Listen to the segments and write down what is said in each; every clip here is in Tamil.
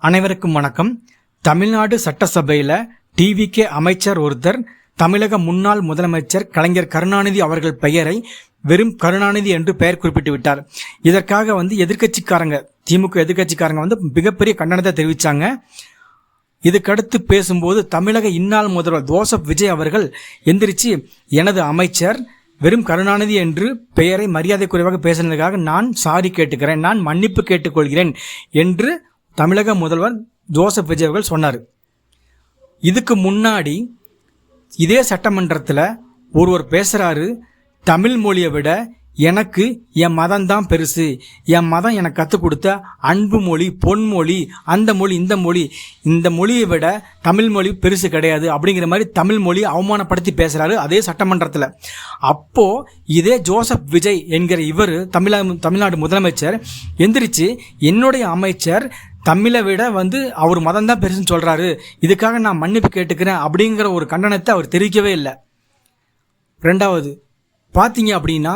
அனைவருக்கும் வணக்கம். தமிழ்நாடு சட்டசபையில் டிவிகே அமைச்சர் ஒருத்தர் தமிழக முன்னாள் முதலமைச்சர் கலைஞர் கருணாநிதி அவர்கள் பெயரை வெறும் கருணாநிதி என்று பெயர் குறிப்பிட்டு விட்டார். இதற்காக எதிர்க்கட்சிக்காரங்க திமுக எதிர்க்கட்சிக்காரங்க மிகப்பெரிய கண்டனத்தை தெரிவித்தாங்க. இதுக்கடுத்து பேசும்போது தமிழக இந்நாள் முதல்வர் ஜோசப் விஜய் அவர்கள் எந்திரிச்சு எனது அமைச்சர் வெறும் கருணாநிதி என்று பெயரை மரியாதை குறைவாக பேசினதுக்காக நான் சாரி கேட்டுக்கிறேன், நான் மன்னிப்பு கேட்டுக்கொள்கிறேன் என்று தமிழக முதல்வர் ஜோசப் விஜய் அவர்கள் சொன்னார். இதுக்கு முன்னாடி இதே சட்டமன்றத்தில் ஒருவர் பேசுகிறாரு, தமிழ் மொழியை விட எனக்கு என் மதம் தான் பெருசு, என் மதம் எனக்கு கற்றுக் கொடுத்த அன்பு மொழி, பொன்மொழி, அந்த மொழி, இந்த மொழியை விட தமிழ் மொழி பெருசு கிடையாது அப்படிங்கிற மாதிரி தமிழ் மொழி அவமானப்படுத்தி பேசுகிறாரு அதே சட்டமன்றத்தில். அப்போது இதே ஜோசப் விஜய் என்கிற இவர் தமிழ்நாடு முதலமைச்சர் எந்திரிச்சு என்னுடைய அமைச்சர் தமிழை விட அவர் மதம் தான் பெருசுன்னு சொல்கிறாரு, இதுக்காக நான் மன்னிப்பு கேட்டுக்கிறேன் அப்படிங்கிற ஒரு கண்டனத்தை அவர் தெரிவிக்கவே இல்லை. ரெண்டாவது பார்த்தீங்க அப்படின்னா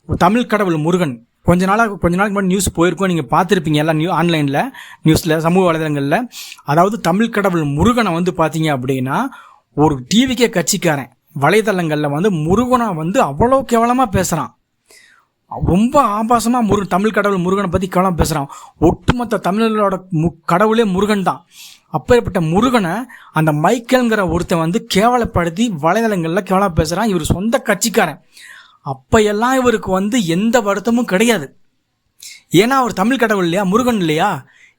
தமிழ் கடவுள் முருகன் கொஞ்ச நாளைக்கு முன்னாடி நியூஸ் போயிருக்கோம், நீங்கள் பார்த்துருப்பீங்க எல்லாம் ஆன்லைனில் நியூஸில் சமூக வலைதளங்களில். அதாவது தமிழ் கடவுள் முருகனை பார்த்தீங்க அப்படின்னா ஒரு டிவிக்கே கட்சிக்காரன் வலைதளங்களில் முருகனை அவ்வளோ கேவலமாக பேசுகிறான். ரொம்ப ஆபாசமாக தமிழ் கடவுள் முருகனை பற்றி கேவலமாக பேசுகிறான். ஒட்டுமொத்த தமிழர்களோட கடவுளே முருகன் தான். அப்பேற்பட்ட முருகனை அந்த மைக்கேல்ங்கிற ஒருத்தன் கேவலப்படுத்தி வலைதளங்களில் கேவலமாக பேசுகிறான். இவர் சொந்த கட்சிக்காரன். அப்பையெல்லாம் இவருக்கு எந்த வருத்தமும் கிடையாது. ஏன்னா அவர் தமிழ் கடவுள் இல்லையா, முருகன் இல்லையா,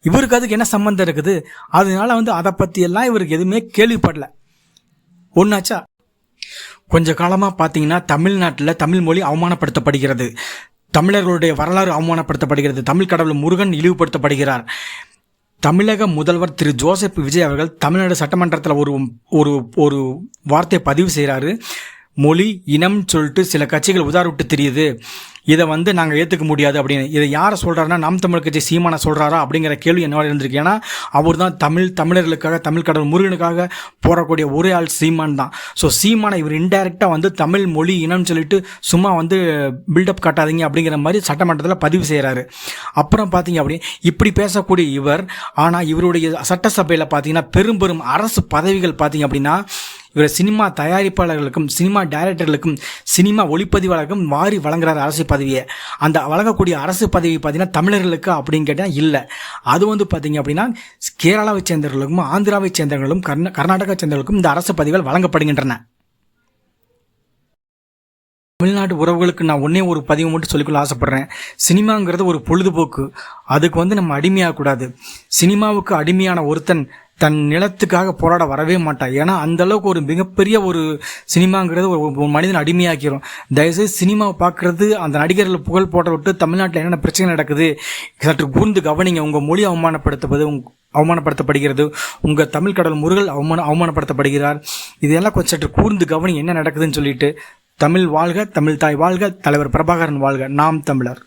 இவருக்கு அதுக்கு என்ன சம்மந்தம் இருக்குது? அதனால அதை பற்றியெல்லாம் இவருக்கு எதுவுமே கேள்விப்படல. ஒன்றாச்சா, கொஞ்ச காலமாக பார்த்தீங்கன்னா தமிழ்நாட்டில் தமிழ் மொழி அவமானப்படுத்தப்படுகிறது, தமிழர்களுடைய வரலாறு அவமானப்படுத்தப்படுகிறது, தமிழ் கடவுள் முருகன் இழிவுபடுத்தப்படுகிறார். தமிழக முதல்வர் திரு ஜோசப் விஜய் அவர்கள் தமிழ்நாடு சட்டமன்றத்தில் ஒரு வார்த்தையை பதிவு செய்கிறாரு. மொழி இனம்னு சொல்லிட்டு சில கட்சிகள் உதாரிட்டு தெரியுது, இதை நாங்கள் ஏற்றுக்க முடியாது அப்படின்னு. இதை யாரை சொல்கிறாருன்னா நாம் தமிழ் கட்சி சீமானை சொல்கிறாரா அப்படிங்கிற கேள்வி என்னோட இருந்திருக்கு. ஏன்னா அவர் தான் தமிழர்களுக்காக தமிழ் கடவுள் முருகனுக்காக போராடக்கூடிய ஒரே ஆள் சீமான் தான். ஸோ சீமானை இவர் இன்டைரக்டாக தமிழ் மொழி இனம்னு சொல்லிட்டு சும்மா பில்டப் காட்டாதீங்க அப்படிங்கிற மாதிரி சட்டமன்றத்தில் பதிவு செய்கிறாரு. அப்புறம் பார்த்தீங்க அப்படி இப்படி பேசக்கூடிய இவர், ஆனால் இவருடைய சட்டசபையில் பார்த்தீங்கன்னா பெரும் அரசு பதவிகள் பார்த்தீங்க அப்படின்னா இவர் சினிமா தயாரிப்பாளர்களுக்கும் சினிமா டைரக்டர்களுக்கும் சினிமா ஒளிப்பதிவாளர்களுக்கும் வாரி வழங்குறாரு அரசு பதவியை. அந்த வழங்கக்கூடிய அரசு பதவி பார்த்தீங்கன்னா தமிழர்களுக்கு அப்படின்னு கேட்டால் இல்லை. அது பார்த்தீங்க அப்படின்னா கேரளாவை சேர்ந்தவர்களுக்கும் ஆந்திராவை சேர்ந்தவர்களும் கர்நாடகா சேர்ந்தவர்களுக்கும் இந்த அரசு பதவிகள் வழங்கப்படுகின்றன. தமிழ்நாடு உறவுகளுக்கு நான் ஒரு பதிவு மட்டும் சொல்லிக்கொள்ள ஆசைப்பட்றேன். சினிமாங்கிறது ஒரு பொழுதுபோக்கு, அதுக்கு நம்ம அடிமையாகக்கூடாது. சினிமாவுக்கு அடிமையான ஒருத்தன் தன் நிலத்துக்காக போராட வரவே மாட்டான். ஏன்னா அந்த அளவுக்கு ஒரு மிகப்பெரிய ஒரு சினிமாங்கிறது ஒரு மனிதன் அடிமையாக்கிறோம். தயவுசெய்து சினிமாவை பார்க்குறது, அந்த நடிகர்கள் புகழ் போட்ட விட்டு தமிழ்நாட்டில் என்னென்ன பிரச்சனை நடக்குது சற்று கூர்ந்து கவனிங்க. உங்கள் மொழி அவமானப்படுத்தப்படுகிறது, உங்கள் தமிழ் கடவுள் முருகன் அவமானப்படுத்தப்படுகிறார். இதெல்லாம் கொஞ்சம் சற்று கூர்ந்து கவனிங்க என்ன நடக்குதுன்னு சொல்லிட்டு. தமிழ் வாழ்க, தமிழ் தாய் வாழ்க, தலைவர் பிரபாகரன் வாழ்க, நாம் தமிழர்.